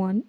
1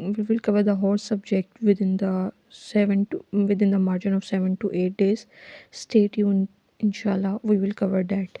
we will cover the whole subject within the margin of 7 to 8 days. Stay tuned, inshallah we will cover that.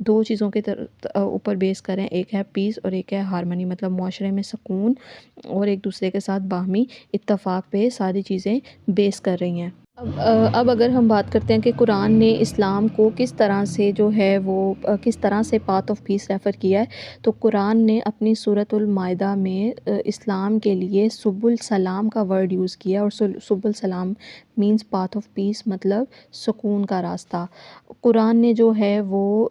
دو چیزوں کے اوپر بیس کر رہے ہیں، ایک ہے پیس اور ایک ہے ہارمنی، مطلب معاشرے میں سکون اور ایک دوسرے کے ساتھ باہمی اتفاق پہ ساری چیزیں بیس کر رہی ہیں۔ اب اگر ہم بات کرتے ہیں کہ قرآن نے اسلام کو کس طرح سے جو ہے وہ کس طرح سے پاتھ آف پیس ریفر کیا ہے، تو قرآن نے اپنی سورۃ المائدہ میں اسلام کے لیے سبل السلام کا ورڈ یوز کیا، اور سبل السلام مینس پاتھ آف پیس، مطلب سکون کا راستہ۔ قرآن نے جو ہے وہ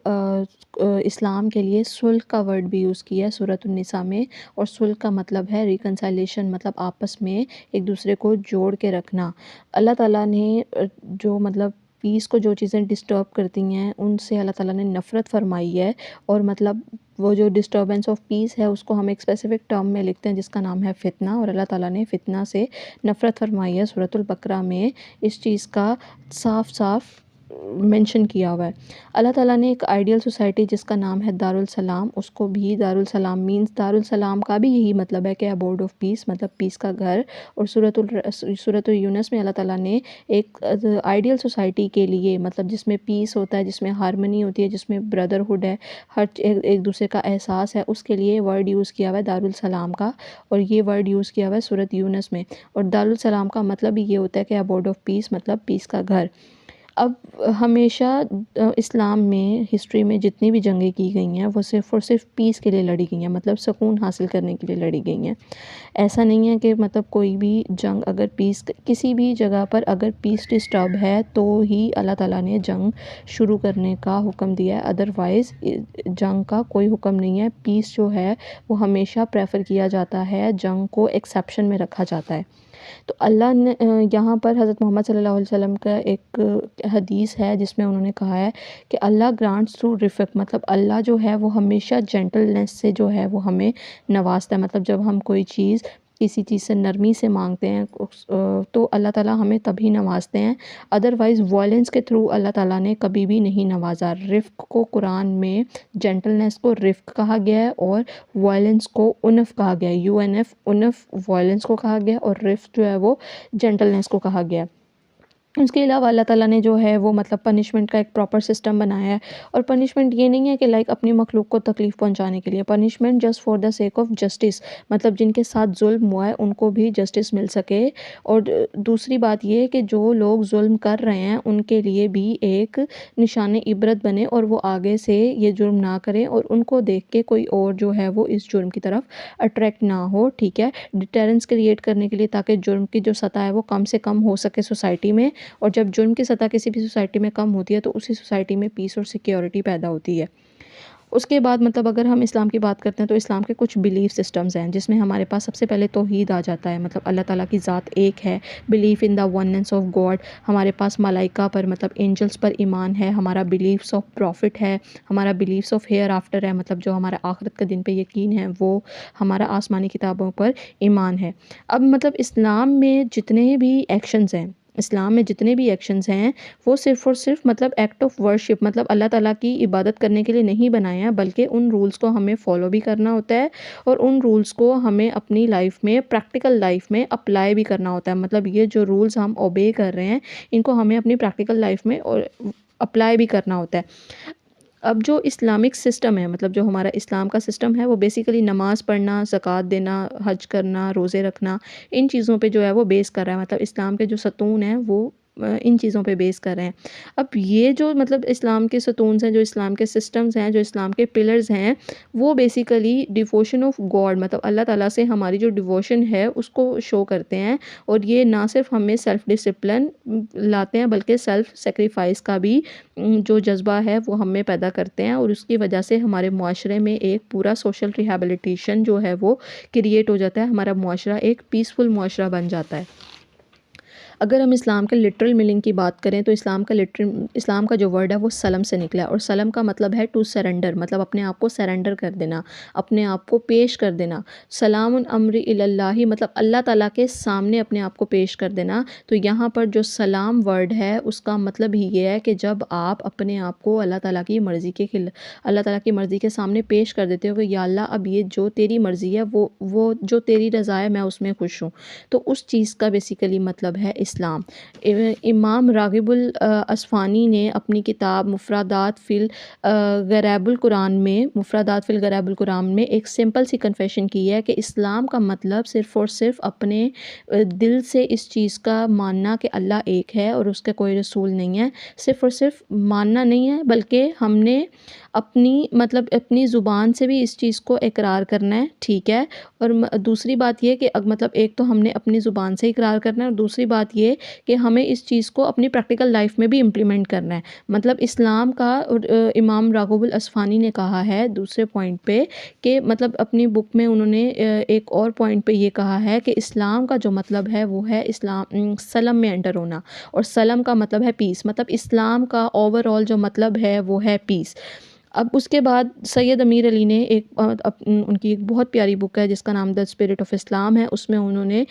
اسلام کے لیے صلح کا ورڈ بھی یوز کیا ہے سورۃ النساء میں، اور صلح کا مطلب ہے ریکنسائلیشن، مطلب آپس میں ایک دوسرے کو جوڑ کے رکھنا۔ اللہ تعالیٰ نے جو مطلب پیس کو جو چیزیں ڈسٹرب کرتی ہیں ان سے اللہ تعالیٰ نے نفرت فرمائی ہے، اور مطلب وہ جو ڈسٹربنس آف پیس ہے اس کو ہم ایک اسپیسیفک ٹرم میں لکھتے ہیں جس کا نام ہے فتنہ، اور اللہ تعالیٰ نے فتنہ سے نفرت فرمائی ہے۔ سورۃ البقرہ میں اس چیز کا صاف صاف مینشن کیا ہوا ہے۔ اللہ تعالیٰ نے ایک آئیڈیل سوسائٹی جس کا نام ہے دارالسلام، اس کو بھی دارالسلام مینس دارالسلام کا بھی یہی مطلب ہے کہ ابورڈ آف پیس، مطلب پیس کا گھر۔ اور سورۃ یونس میں اللہ تعالیٰ نے ایک آئیڈیل سوسائٹی کے لیے، مطلب جس میں پیس ہوتا ہے، جس میں ہارمنی ہوتی ہے، جس میں بردرہڈ ہے، ہر ایک دوسرے کا احساس ہے، اس کے لیے ورڈ یوز کیا ہوا ہے دارالسلام کا، اور یہ ورڈ یوز کیا ہوا ہے سورۃ یونس میں۔ اور دارالسلام کا مطلب یہ ہوتا ہے کہ ابورڈ آف پیس، مطلب پیس کا گھر۔ اب ہمیشہ اسلام میں ہسٹری میں جتنی بھی جنگیں کی گئی ہیں وہ صرف اور صرف پیس کے لیے لڑی گئی ہیں، مطلب سکون حاصل کرنے کے لیے لڑی گئی ہیں۔ ایسا نہیں ہے کہ مطلب کوئی بھی جنگ اگر پیس کسی بھی جگہ پر اگر پیس ڈسٹرب ہے تو ہی اللہ تعالیٰ نے جنگ شروع کرنے کا حکم دیا ہے، ادروائز جنگ کا کوئی حکم نہیں ہے۔ پیس جو ہے وہ ہمیشہ پریفر کیا جاتا ہے، جنگ کو ایکسیپشن میں رکھا جاتا ہے۔ تو اللہ نے یہاں پر حضرت محمد صلی اللہ علیہ وسلم کا ایک حدیث ہے جس میں انہوں نے کہا ہے کہ اللہ گرانٹس تھرو رفق، مطلب اللہ جو ہے وہ ہمیشہ جینٹلنس سے جو ہے وہ ہمیں نوازتا ہے، مطلب جب ہم کوئی چیز کسی چیز سے نرمی سے مانگتے ہیں تو اللہ تعالیٰ ہمیں تبھی نوازتے ہیں، ادروائز وائلنس کے تھرو اللہ تعالیٰ نے کبھی بھی نہیں نوازا۔ رفق کو قرآن میں جینٹلنس کو رفق کہا گیا ہے، اور وائلنس کو عنف کہا گیا ہے، UNF عنف وائلنس کو کہا گیا ہے، اور رفق جو ہے وہ جینٹلنس کو کہا گیا ہے۔ اس کے علاوہ اللہ تعالیٰ نے جو ہے وہ مطلب پنشمنٹ کا ایک پراپر سسٹم بنایا ہے، اور پنشمنٹ یہ نہیں ہے کہ لائک اپنی مخلوق کو تکلیف پہنچانے کے لیے، punishment just for the sake of justice, مطلب جن کے ساتھ ظلم ہوا ہے ان کو بھی جسٹس مل سکے۔ اور دوسری بات یہ ہے کہ جو لوگ ظلم کر رہے ہیں ان کے لیے بھی ایک نشان عبرت بنے، اور وہ آگے سے یہ جرم نہ کریں، اور ان کو دیکھ کے کوئی اور جو ہے وہ اس جرم کی طرف اٹریکٹ نہ ہو، ٹھیک ہے، ڈیٹرنس کریٹ کرنے کے لیے، تاکہ جرم کی جو سطح ہے وہ کم سے کم ہو سکے سوسائٹی میں۔ اور جب جرم کی سطح کسی بھی سوسائٹی میں کم ہوتی ہے تو اسی سوسائٹی میں پیس اور سیکیورٹی پیدا ہوتی ہے۔ اس کے بعد مطلب اگر ہم اسلام کی بات کرتے ہیں تو اسلام کے کچھ بلیف سسٹمز ہیں جس میں ہمارے پاس سب سے پہلے توحید آ جاتا ہے، مطلب اللہ تعالیٰ کی ذات ایک ہے، belief in the oneness of God. ہمارے پاس ملائکہ پر مطلب اینجلس پر ایمان ہے، ہمارا بلیفس آف پروفٹ ہے، ہمارا بلیفس آف ہیئر آفٹر ہے، مطلب جو ہمارا آخرت کے دن پہ یقین ہے وہ، ہمارا آسمانی کتابوں پر ایمان ہے۔ اب مطلب اسلام میں جتنے بھی ایکشنز ہیں، اسلام میں جتنے بھی ایکشنز ہیں وہ صرف اور صرف مطلب ایکٹ آف ورشپ، مطلب اللہ تعالیٰ کی عبادت کرنے کے لیے نہیں بنائے ہیں، بلکہ ان رولز کو ہمیں فالو بھی کرنا ہوتا ہے، اور ان رولز کو ہمیں اپنی لائف میں پریکٹیکل لائف میں اپلائی بھی کرنا ہوتا ہے۔ مطلب یہ جو رولز ہم اوبے کر رہے ہیں ان کو ہمیں اپنی پریکٹیکل لائف میں اپلائی بھی کرنا ہوتا ہے۔ اب جو اسلامک سسٹم ہے، مطلب جو ہمارا اسلام کا سسٹم ہے وہ بیسیکلی نماز پڑھنا، زکوٰۃ دینا، حج کرنا، روزے رکھنا، ان چیزوں پہ جو ہے وہ بیس کر رہا ہے، مطلب اسلام کے جو ستون ہیں وہ ان چیزوں پہ بیس کر رہے ہیں۔ اب یہ جو مطلب اسلام کے ستونز ہیں، جو اسلام کے سسٹمز ہیں، جو اسلام کے پلرز ہیں، وہ بیسیکلی ڈیووشن آف گاڈ، مطلب اللہ تعالیٰ سے ہماری جو ڈیووشن ہے اس کو شو کرتے ہیں، اور یہ نہ صرف ہمیں سیلف ڈسپلن لاتے ہیں بلکہ سیلف سیکریفائس کا بھی جو جذبہ ہے وہ ہم میں پیدا کرتے ہیں، اور اس کی وجہ سے ہمارے معاشرے میں ایک پورا سوشل ریہیبلیٹیشن جو ہے وہ کریٹ ہو جاتا ہے، ہمارا معاشرہ ایک پیسفل معاشرہ بن جاتا ہے۔ اگر ہم اسلام کے لٹرل میننگ کی بات کریں تو اسلام کا جو ورڈ ہے وہ سلم سے نکلا ہے، اور سلم کا مطلب ہے ٹو سرنڈر، مطلب اپنے آپ کو سرنڈر کر دینا، اپنے آپ کو پیش کر دینا۔ سلام امری اللہ، مطلب اللہ تعالیٰ کے سامنے اپنے آپ کو پیش کر دینا۔ تو یہاں پر جو سلام ورڈ ہے اس کا مطلب ہی یہ ہے کہ جب آپ اپنے آپ کو اللہ تعالیٰ کی مرضی کے سامنے پیش کر دیتے ہو کہ یا اللہ اب یہ جو تیری مرضی ہے وہ جو تیری رضا ہے میں اس میں خوش ہوں، تو اس چیز کا بیسیکلی مطلب ہے اسلام۔ امام راغب الاصفہانی نے اپنی کتاب مفردات فی الغرائب القرآن میں ایک سمپل سی کنفیشن کی ہے کہ اسلام کا مطلب صرف اور صرف اپنے دل سے اس چیز کا ماننا کہ اللہ ایک ہے اور اس کا کوئی رسول نہیں ہے، صرف اور صرف ماننا نہیں ہے، بلکہ ہم نے اپنی زبان سے بھی اس چیز کو اقرار کرنا ہے، ٹھیک ہے۔ اور دوسری بات یہ کہ ایک تو ہم نے اپنی زبان سے اقرار کرنا ہے، اور دوسری بات یہ کہ ہمیں اس چیز کو اپنی پریکٹیکل لائف میں بھی امپلیمنٹ کرنا ہے۔ اسلام کا امام راغب الاصفہانی نے کہا ہے دوسرے پوائنٹ پہ کہ اپنی بک میں انہوں نے ایک اور پوائنٹ پہ یہ کہا ہے کہ اسلام کا جو مطلب ہے وہ ہے سلم میں انٹر ہونا، اور سلم کا مطلب ہے پیس، اسلام کا اوور آل جو مطلب ہے وہ ہے پیس۔ اب اس کے بعد سید امیر علی نے ان کی ایک بہت پیاری بک ہے جس کا نام دا اسپرٹ آف اسلام ہے، اس میں انہوں نے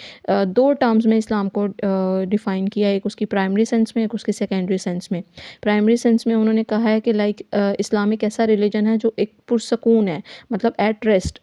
دو ٹرمز میں اسلام کو ڈیفائن کیا، ایک اس کی پرائمری سینس میں، ایک اس کی سیکنڈری سینس میں۔ پرائمری سینس میں انہوں نے کہا ہے کہ اسلام ایک ایسا ریلیجن ہے جو ایک پرسکون ہے، at rest,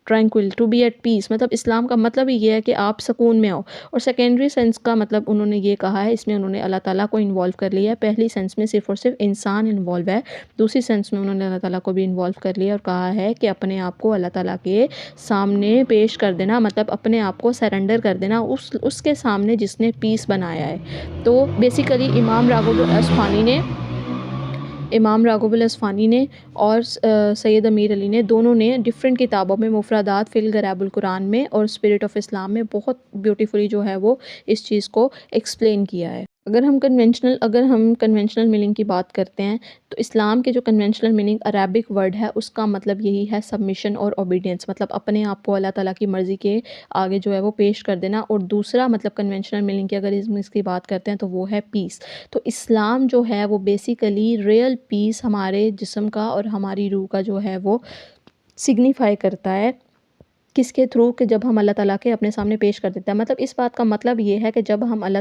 tranquil, to be at peace, اسلام کا مطلب ہی یہ ہے کہ آپ سکون میں ہو۔ اور سیکنڈری سینس کا انہوں نے یہ کہا ہے، اس میں انہوں نے اللہ تعالیٰ کو انوالو کر لیا ہے۔ پہلی سینس میں صرف اور صرف انسان انوالو ہے، دوسری سینس میں انہوں نے اللہ تعالیٰ کو بھی انوالو کر لیا اور کہا ہے کہ اپنے آپ کو اللہ تعالیٰ کے سامنے پیش کر دینا، اپنے آپ کو سرنڈر کر دینا اس کے سامنے جس نے پیس بنایا ہے۔ تو بیسیکلی امام راغب الاصفہانی نے اور سید امیر علی نے دونوں نے ڈفرینٹ کتابوں میں مفردات فی الغرائب القرآن میں اور اسپرٹ آف اسلام میں بہت بیوٹیفلی جو ہے وہ اس چیز کو ایکسپلین کیا ہے۔ اگر ہم کنونشنل میننگ کی بات کرتے ہیں تو اسلام کے جو کنونشنل میننگ عربک ورڈ ہے اس کا مطلب یہی ہے سبمیشن اور اوبیڈینس، اپنے آپ کو اللہ تعالیٰ کی مرضی کے آگے جو ہے وہ پیش کر دینا۔ اور دوسرا کنونشنل میننگ کی اگر اس کی بات کرتے ہیں تو وہ ہے پیس۔ تو اسلام جو ہے وہ بیسیکلی ریئل پیس ہمارے جسم کا اور ہماری روح کا جو ہے وہ سگنیفائی کرتا ہے، کس کے تھرو کہ جب ہم اللہ تعالیٰ کے اپنے سامنے پیش کر دیتے ہیں۔ اس بات کا مطلب یہ ہے کہ جب ہم اللہ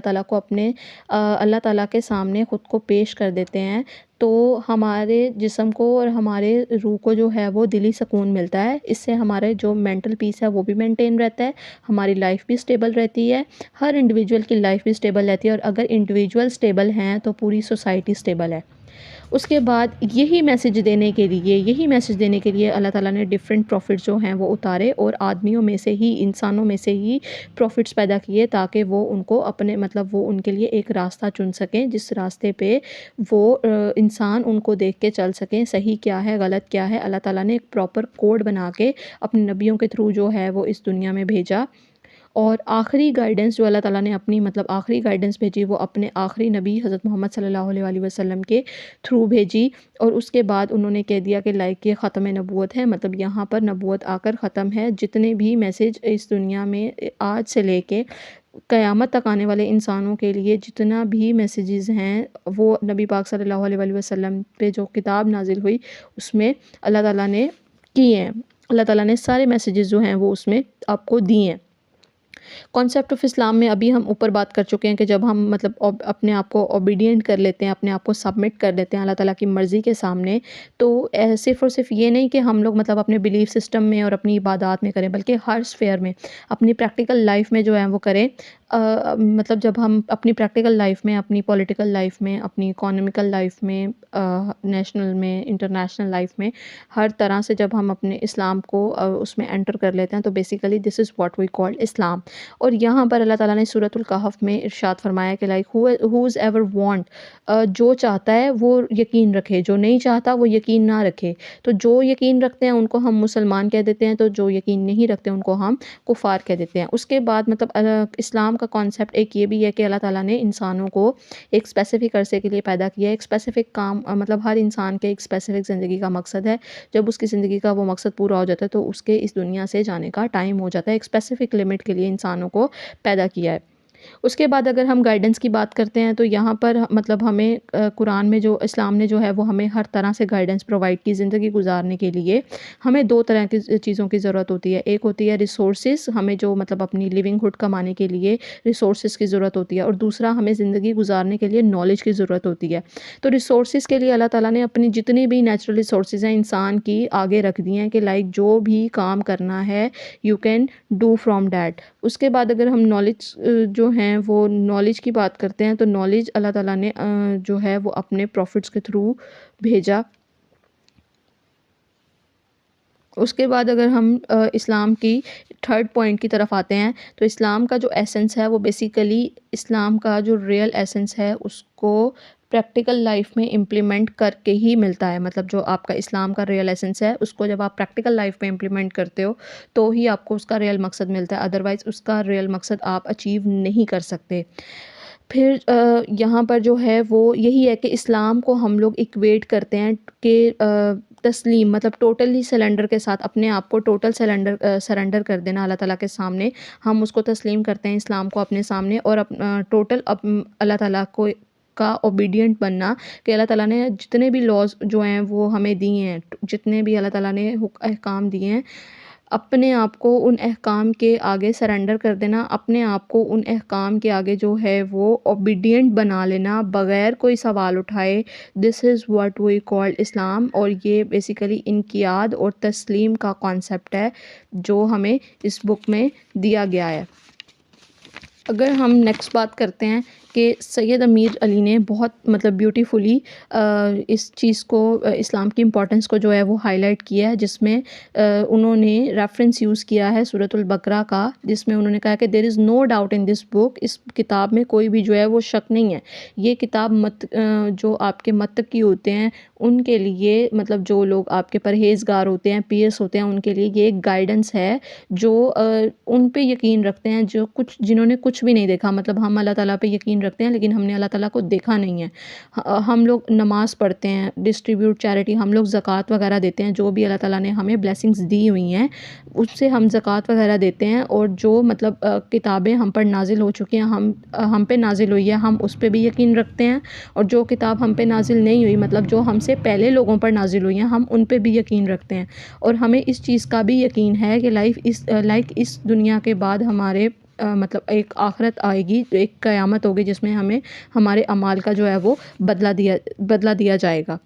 تعالیٰ کے سامنے خود کو پیش کر دیتے ہیں تو ہمارے جسم کو اور ہمارے روح کو جو ہے وہ دلی سکون ملتا ہے، اس سے ہمارے جو مینٹل پیس ہے وہ بھی مینٹین رہتا ہے، ہماری لائف بھی سٹیبل رہتی ہے، ہر انڈیویجول کی لائف بھی سٹیبل رہتی ہے، اور اگر انڈیویجول سٹیبل ہیں تو پوری سوسائٹی سٹیبل ہے۔ اس کے بعد یہی میسج دینے کے لیے اللہ تعالیٰ نے ڈفرینٹ پروفٹس جو ہیں وہ اتارے، اور آدمیوں میں سے ہی، انسانوں میں سے ہی پروفٹس پیدا کیے تاکہ وہ ان کو اپنے وہ ان کے لیے ایک راستہ چن سکیں جس راستے پہ وہ انسان ان کو دیکھ کے چل سکیں، صحیح کیا ہے غلط کیا ہے۔ اللہ تعالیٰ نے ایک پراپر کوڈ بنا کے اپنے نبیوں کے تھرو جو ہے وہ اس دنیا میں بھیجا، اور آخری گائیڈنس جو اللہ تعالیٰ نے اپنی آخری گائیڈنس بھیجی وہ اپنے آخری نبی حضرت محمد صلی اللہ علیہ وآلہ وسلم کے تھرو بھیجی، اور اس کے بعد انہوں نے کہہ دیا کہ یہ ختم نبوت ہے، یہاں پر نبوت آ کر ختم ہے۔ جتنے بھی میسج اس دنیا میں آج سے لے کے قیامت تک آنے والے انسانوں کے لیے جتنا بھی میسیجز ہیں وہ نبی پاک صلی اللہ علیہ وآلہ وسلم پہ جو کتاب نازل ہوئی اس میں اللہ تعالیٰ نے کیے ہیں، اللہ تعالیٰ نے سارے میسیجز جو ہیں وہ اس میں آپ کو دیے ہیں۔ کانسیپٹ آف اسلام میں ابھی ہم اوپر بات کر چکے ہیں کہ جب ہم اپنے آپ کو اوبیڈینٹ کر لیتے ہیں، اپنے آپ کو سبمٹ کر لیتے ہیں اللہ تعالیٰ کی مرضی کے سامنے، تو صرف اور صرف یہ نہیں کہ ہم لوگ اپنے بلیف سسٹم میں اور اپنی عبادات میں کریں، بلکہ ہر سفیئر میں اپنی پریکٹیکل لائف میں جو ہے وہ کریں۔ جب ہم اپنی پریکٹیکل لائف میں، اپنی پولیٹیکل لائف میں، اپنی اکانومیکل لائف میں، نیشنل میں، انٹرنیشنل لائف میں، ہر طرح سے جب ہم اپنے اسلام کو اس میں انٹر کر لیتے ہیں تو basically this is what we کال اسلام۔ اور یہاں پر اللہ تعالیٰ نے سورۃ الکہف میں ارشاد فرمایا کہ who's ever want، جو چاہتا ہے وہ یقین رکھے، جو نہیں چاہتا وہ یقین نہ رکھے۔ تو جو یقین رکھتے ہیں ان کو ہم مسلمان کہہ دیتے ہیں، تو جو یقین نہیں رکھتے ان کو ہم کفار کہہ دیتے ہیں۔ اس کے بعد اسلام کا کانسیپٹ ایک یہ بھی ہے کہ اللہ تعالیٰ نے انسانوں کو ایک اسپیسیفک عرصے کے لیے پیدا کیا ہے، ایک اسپیسیفک کام، ہر انسان کے ایک اسپیسیفک زندگی کا مقصد ہے۔ جب اس کی زندگی کا وہ مقصد پورا ہو جاتا ہے تو اس کے اس دنیا سے جانے کا ٹائم ہو جاتا ہے، ایک اسپیسیفک لمٹ کے لیے انسانوں کو پیدا کیا ہے۔ اس کے بعد اگر ہم گائیڈنس کی بات کرتے ہیں تو یہاں پر ہمیں قرآن میں جو اسلام نے جو ہے وہ ہمیں ہر طرح سے گائیڈنس پرووائڈ کی زندگی گزارنے کے لیے۔ ہمیں دو طرح کی چیزوں کی ضرورت ہوتی ہے، ایک ہوتی ہے ریسورسز، ہمیں جو اپنی لیونگ ہوڈ کمانے کے لیے ریسورسز کی ضرورت ہوتی ہے، اور دوسرا ہمیں زندگی گزارنے کے لیے نالج کی ضرورت ہوتی ہے۔ تو ریسورسز کے لیے اللہ تعالیٰ نے اپنی جتنی بھی نیچرل ریسورسز ہیں انسان کی آگے رکھ دی ہیں کہ جو بھی کام کرنا ہے you can do from that. اس کے بعد اگر ہم نالج جو جو ہیں وہ نالج کی بات کرتے ہیں، تو نالج اللہ تعالیٰ نے جو ہے وہ اپنے پروفٹس کے تھرو بھیجا۔ اس کے بعد اگر ہم اسلام کی تھرڈ پوائنٹ کی طرف آتے ہیں، تو اسلام کا جو ایسنس ہے وہ بیسیکلی اسلام کا جو ریئل ایسنس ہے اس کو پریکٹیکل لائف میں امپلیمنٹ کر کے ہی ملتا ہے۔ مطلب جو آپ کا اسلام کا ریئل ایسنس ہے اس کو جب آپ پریکٹیکل لائف میں امپلیمنٹ کرتے ہو تو ہی آپ کو اس کا ریئل مقصد ملتا ہے، ادروائز اس کا ریئل مقصد آپ اچیو نہیں کر سکتے۔ پھر یہاں پر جو ہے وہ یہی ہے کہ اسلام کو ہم لوگ ایکویٹ کرتے ہیں کہ تسلیم، مطلب ٹوٹلی سرنڈر کے ساتھ اپنے آپ کو ٹوٹل سرنڈر کر دینا اللہ تعالیٰ کے سامنے، ہم اس کو تسلیم کرتے ہیں اسلام کو اپنے سامنے، اور ٹوٹل اللہ تعالیٰ کو کا اوبیڈینٹ بننا، کہ اللہ تعالیٰ نے جتنے بھی لاز جو ہیں وہ ہمیں دیے ہیں، جتنے بھی اللہ تعالیٰ نے احکام دیے ہیں، اپنے آپ کو ان احکام کے آگے سرنڈر کر دینا، اپنے آپ کو ان احکام کے آگے جو ہے وہ اوبیڈینٹ بنا لینا بغیر کوئی سوال اٹھائے۔ دس از واٹ وی کال اسلام، اور یہ بیسیکلی انقیاد اور تسلیم کا کانسیپٹ ہے جو ہمیں اس بک میں دیا گیا ہے۔ اگر ہم نیکسٹ بات کرتے ہیں کہ سید امیر علی نے بہت مطلب بیوٹیفلی اس چیز کو، اسلام کی امپورٹنس کو جو ہے وہ ہائی لائٹ کیا ہے، جس میں انہوں نے ریفرنس یوز کیا ہے سورۃ البقرہ کا، جس میں انہوں نے کہا کہ دیر از نو ڈاؤٹ ان دس بک، اس کتاب میں کوئی بھی جو ہے وہ شک نہیں ہے۔ یہ کتاب جو آپ کے متقی ہوتے ہیں ان کے لیے، مطلب جو لوگ آپ کے پرہیزگار ہوتے ہیں، پیس ہوتے ہیں، ان کے لیے یہ ایک گائیڈنس ہے جو ان پہ یقین رکھتے ہیں، جنہوں نے کچھ بھی نہیں دیکھا۔ مطلب ہم اللہ تعالیٰ پہ یقین رکھتے ہیں لیکن ہم نے اللہ تعالیٰ کو دیکھا نہیں ہے۔ ہم لوگ نماز پڑھتے ہیں، ڈسٹریبیوٹ چیریٹی، ہم لوگ زکوٰۃ وغیرہ دیتے ہیں، جو بھی اللہ تعالیٰ نے ہمیں بلیسنگز دی ہوئی ہیں اس سے ہم زکوٰۃ وغیرہ دیتے ہیں، اور جو مطلب کتابیں ہم پر نازل ہو چکی ہیں، ہم پہ نازل ہوئی ہے، ہم اس پہ بھی یقین رکھتے ہیں، اور جو کتاب ہم پہ نازل نہیں ہوئی، مطلب جو ہم سے پہلے لوگوں پر نازل ہوئی ہیں، ہم ان پہ بھی یقین رکھتے ہیں۔ اور ہمیں اس چیز کا بھی یقین ہے کہ اس دنیا کے بعد ہمارے مطلب ایک آخرت آئے گی، ایک قیامت ہوگی جس میں ہمیں ہمارے اعمال کا جو ہے وہ بدلہ دیا جائے گا۔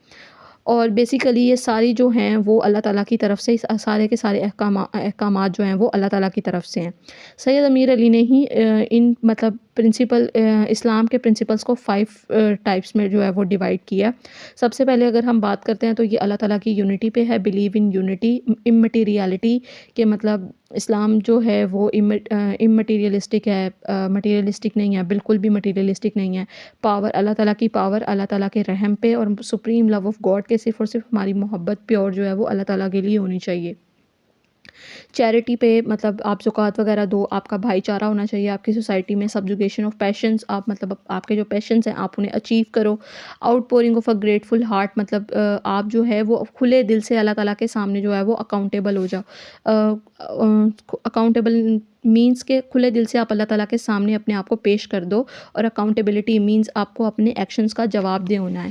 اور بیسیکلی یہ ساری جو ہیں وہ اللہ تعالیٰ کی طرف سے، سارے کے سارے احکامات جو ہیں وہ اللہ تعالیٰ کی طرف سے ہیں۔ سید امیر علی نے ہی ان مطلب اسلام کے پرنسپلس کو 5 ٹائپس میں جو ہے وہ ڈیوائڈ کیا۔ سب سے پہلے اگر ہم بات کرتے ہیں تو یہ اللہ تعالیٰ کی یونٹی پہ ہے، بلیو ان یونٹی، امٹیریلٹی، کہ مطلب اسلام جو ہے وہ امٹیریلسٹک ہے، مٹیریلسٹک نہیں ہے، بالکل بھی مٹیریلسٹک نہیں ہے۔ پاور، اللہ تعالیٰ کی پاور، اللہ تعالیٰ کے رحم پہ، اور سپریم لو آف گاڈ کے صرف اور صرف ہماری محبت پیور جو ہے وہ اللہ تعالیٰ کے لیے ہونی چاہیے۔ چیریٹی پہ، مطلب آپ زکوٰۃ وغیرہ دو، آپ کا بھائی چارہ ہونا چاہیے آپ کی سوسائٹی میں۔ سبجوگیشن آف پیشنس، آپ مطلب آپ کے جو پیشنس ہیں آپ انہیں اچیو کرو۔ Out pouring of a grateful heart, مطلب آپ جو ہے وہ کھلے دل سے اللہ تعالیٰ کے سامنے جو ہے وہ اکاؤنٹیبل ہو جاؤ۔ اکاؤنٹیبل مینس کہ کھلے دل سے آپ اللہ تعالیٰ کے سامنے اپنے آپ کو پیش کر دو، اور اکاؤنٹیبلٹی مینس آپ کو اپنے ایکشنز کا جواب دے ہونا ہے۔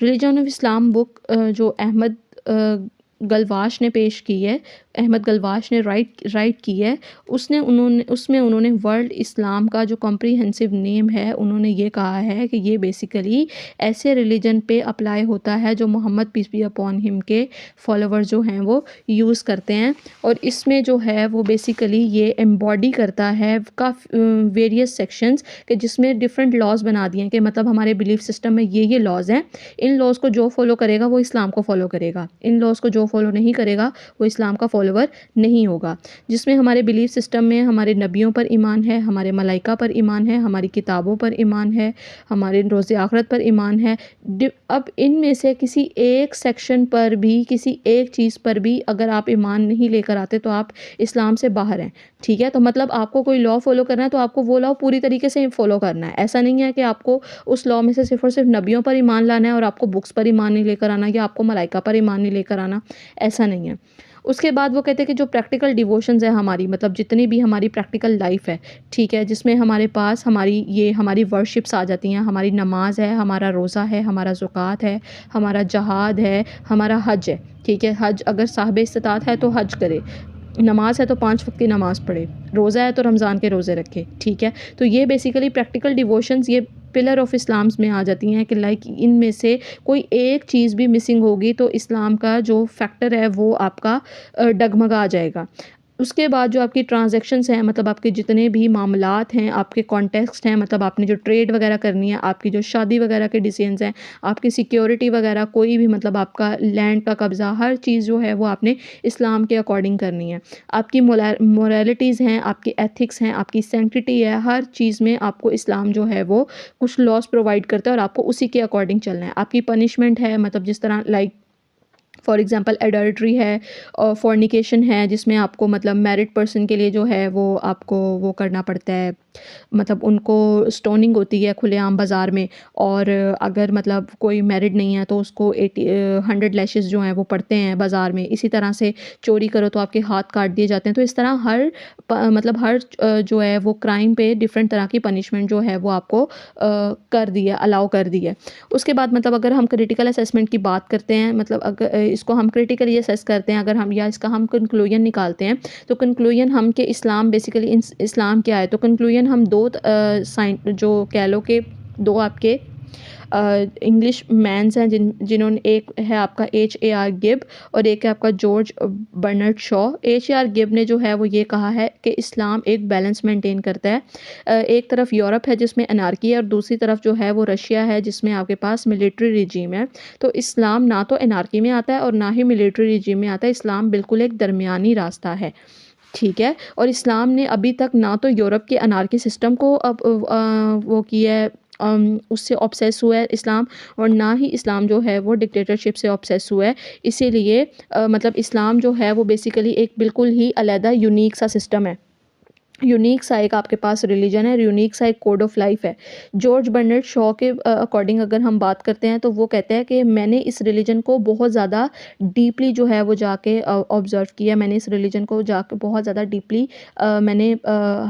ریلیجن آف اسلام بک جو احمد گلواش نے پیش کی ہے، احمد گلواش نے رائٹ کی ہے، اس میں انہوں نے ورلڈ اسلام کا جو کمپریہنسو نیم ہے، انہوں نے یہ کہا ہے کہ یہ بیسیکلی ایسے ریلیجن پہ اپلائی ہوتا ہے جو محمد پیس بی اپون ہم کے فالوور جو ہیں وہ یوز کرتے ہیں، اور اس میں جو ہے وہ بیسیکلی یہ ایمباڈی کرتا ہے ویریس سیکشنز، کہ جس میں ڈفرینٹ لاز بنا دیے ہیں، کہ مطلب ہمارے بلیف سسٹم میں یہ لاز ہیں، ان لاز کو جو فالو کرے گا وہ اسلام کو فالو کرے گا، ان لاز کو جو فالو نہیں کرے گا وہ اسلام کا فالوور نہیں ہوگا۔ جس میں ہمارے بلیف سسٹم میں ہمارے نبیوں پر ایمان ہے، ہمارے ملائکہ پر ایمان ہے، ہماری کتابوں پر ایمان ہے، ہمارے روز آخرت پر ایمان ہے۔ اب ان میں سے کسی ایک سیکشن پر بھی، کسی ایک چیز پر بھی اگر آپ ایمان نہیں لے کر آتے تو آپ اسلام سے باہر ہیں، ٹھیک ہے؟ تو مطلب آپ کو کوئی لا فالو کرنا ہے تو آپ کو وہ لا پوری طریقے سے فالو کرنا ہے۔ ایسا نہیں ہے کہ آپ کو اس لا میں سے صرف اور صرف نبیوں پر ایمان لانا ہے اور آپ کو بکس پر ایمان نہیں لے کر آنا، یا آپ کو ملائکہ پر ایمان نہیں لے کر آنا، ایسا نہیں ہے۔ اس کے بعد وہ کہتے ہیں کہ جو پریکٹیکل ڈیووشنز ہیں ہماری، مطلب جتنی بھی ہماری پریکٹیکل لائف ہے، ٹھیک ہے، جس میں ہمارے پاس ہماری ورشپس آ جاتی ہیں، ہماری نماز ہے، ہمارا روزہ ہے، ہمارا زکوٰۃ ہے، ہمارا جہاد ہے، ہمارا حج ہے، ٹھیک ہے؟ حج اگر صاحب استطاعت ہے تو حج کرے، نماز ہے تو 5 وقت کی نماز پڑھے، روزہ ہے تو رمضان کے روزے رکھے، ٹھیک ہے؟ تو یہ بیسیکلی پریکٹیکل ڈیووشنز یہ پلر آف اسلامز میں آ جاتی ہیں، کہ لائک ان میں سے کوئی ایک چیز بھی مسنگ ہوگی تو اسلام کا جو فیکٹر ہے وہ آپ کا ڈگمگا جائے گا۔ اس کے بعد جو آپ کی ٹرانزیکشنز ہیں، مطلب آپ کے جتنے بھی معاملات ہیں، آپ کے کانٹیکسٹ ہیں، مطلب آپ نے جو ٹریڈ وغیرہ کرنی ہے، آپ کی جو شادی وغیرہ کے ڈیسیژنز ہیں، آپ کی سیکیورٹی وغیرہ کوئی بھی، مطلب آپ کا لینڈ کا قبضہ، ہر چیز جو ہے وہ آپ نے اسلام کے اکارڈنگ کرنی ہے۔ آپ کی مورالٹیز ہیں، آپ کی ایتھکس ہیں، آپ کی سینکٹٹی ہے، ہر چیز میں آپ کو اسلام جو ہے وہ کچھ لاس پرووائڈ کرتا ہے اور آپ کو اسی کے اکارڈنگ چلنا ہے۔ آپ کی پنشمنٹ ہے، مطلب جس طرح لائک فار ایگزامپل ایڈلٹری ہے اور فورنیکیشن ہے، جس میں آپ کو مطلب میرڈ پرسن کے لیے جو ہے وہ آپ کو وہ کرنا پڑتا ہے، مطلب ان کو اسٹوننگ ہوتی ہے کھلے عام بازار میں، اور اگر مطلب کوئی میرڈ نہیں ہے تو اس کو 100 لیشز جو ہیں وہ پڑتے ہیں بازار میں۔ اسی طرح سے چوری کرو تو آپ کے ہاتھ کاٹ دیے جاتے ہیں۔ تو اس طرح ہر مطلب ہر جو ہے وہ کرائم پہ ڈفرینٹ طرح کی پنشمنٹ جو ہے وہ آپ کو کر دی ہے، الاؤ کر دی ہے۔ اس کے بعد مطلب اگر ہم کریٹیکل اسیسمنٹ کی بات کرتے ہیں، مطلب اگر اس کو ہم کریٹیکلی اسیس کرتے ہیں، اگر ہم یا اس کا ہم کنکلوژن نکالتے ہیں، تو کنکلوژن ہم کہ اسلام بیسیکلی اسلام کیا ہے، تو کنکلوژن ہم دو جو کہہ لو کہ دو آپ کے انگلش مینس ہیں، جنہوں نے، ایک ہے آپ کا H.A.R. گب اور ایک ہے آپ کا جارج برنارڈ شا۔ H.A.R. گب نے جو ہے وہ یہ کہا ہے کہ اسلام ایک بیلنس مینٹین کرتا ہے، ایک طرف یورپ ہے جس میں انارکی ہے، اور دوسری طرف جو ہے وہ رشیا ہے جس میں آپ کے پاس ملٹری ریجیم ہے۔ تو اسلام نہ تو انارکی میں آتا ہے اور نہ ہی ملٹری ریجیم میں آتا ہے، اسلام بالکل ایک درمیانی راستہ ہے، ٹھیک ہے۔ اور اسلام نے ابھی تک نہ تو یورپ کے انارکی سسٹم کو اب وہ کیا ہے، اس سے آبسیس ہوا ہے اسلام، اور نہ ہی اسلام جو ہے وہ ڈکٹیٹرشپ سے آبسیس ہوا ہے۔ اسی لیے مطلب اسلام جو ہے وہ بیسیکلی ایک بالکل ہی علیحدہ یونیک سا سسٹم ہے، یونیک سا ایک آپ کے پاس ریلیجن ہے، یونیک سا ایک کوڈ آف لائف ہے۔ جارج برنارڈ شا کے اکارڈنگ اگر ہم بات کرتے ہیں تو وہ کہتے ہیں کہ میں نے اس ریلیجن کو بہت زیادہ ڈیپلی جو ہے وہ جا کے آبزرو کیا، میں نے اس ریلیجن کو جا کے بہت زیادہ ڈیپلی میں نے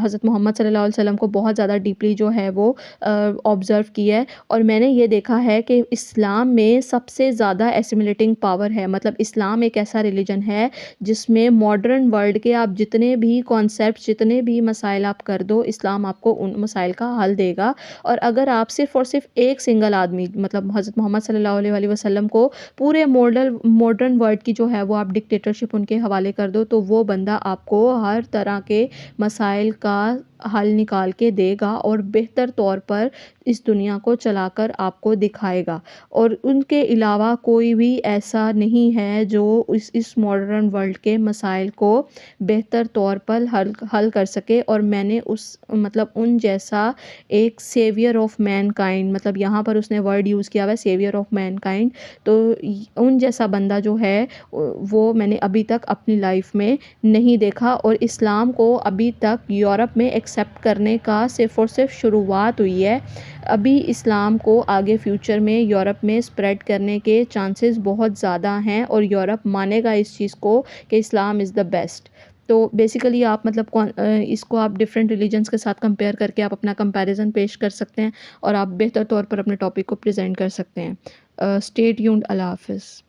حضرت محمد صلی اللہ علیہ وسلم کو بہت زیادہ ڈیپلی جو ہے وہ آبزرو کیا ہے، اور میں نے یہ دیکھا ہے کہ اسلام میں سب سے زیادہ ایسیملیٹنگ پاور ہے۔ مطلب اسلام ایک ایسا ریلیجن ہے جس میں ماڈرن ورلڈ کے آپ جتنے بھی کانسیپٹ، جتنے بھی مسائل آپ کر دو، اسلام آپ کو ان مسائل کا حل دے گا۔ اور اگر آپ صرف اور صرف ایک سنگل آدمی، مطلب حضرت محمد صلی اللہ علیہ وسلم کو پورے ماڈرن ورلڈ کی جو ہے وہ آپ ڈکٹیٹرشپ ان کے حوالے کر دو، تو وہ بندہ آپ کو ہر طرح کے مسائل کا حل نکال کے دے گا اور بہتر طور پر اس دنیا کو چلا کر آپ کو دکھائے گا۔ اور ان کے علاوہ کوئی بھی ایسا نہیں ہے جو اس ماڈرن ورلڈ کے مسائل کو بہتر طور پر حل کر سکے۔ اور میں نے مطلب ان جیسا ایک سیویئر آف مین کائنڈ، مطلب یہاں پر اس نے ورڈ یوز کیا ہوا ہے سیویئر آف مین کائنڈ، تو ان جیسا بندہ جو ہے وہ میں نے ابھی تک اپنی لائف میں نہیں دیکھا۔ اور اسلام کو ابھی تک یورپ میں ایکسیپٹ کرنے کا صرف اور صرف شروعات ہوئی ہے۔ ابھی اسلام کو آگے فیوچر میں یورپ میں اسپریڈ کرنے کے چانسز بہت زیادہ ہیں، اور یورپ مانے گا اس چیز کو کہ اسلام از دا بیسٹ۔ تو بیسیکلی آپ مطلب اس کو آپ ڈفرینٹ ریلیجنس کے ساتھ کمپیئر کر کے آپ اپنا کمپیریزن پیش کر سکتے ہیں، اور آپ بہتر طور پر اپنے ٹاپک کو پریزنٹ کر سکتے ہیں۔ اسٹے ٹیونڈ، اللہ حافظ۔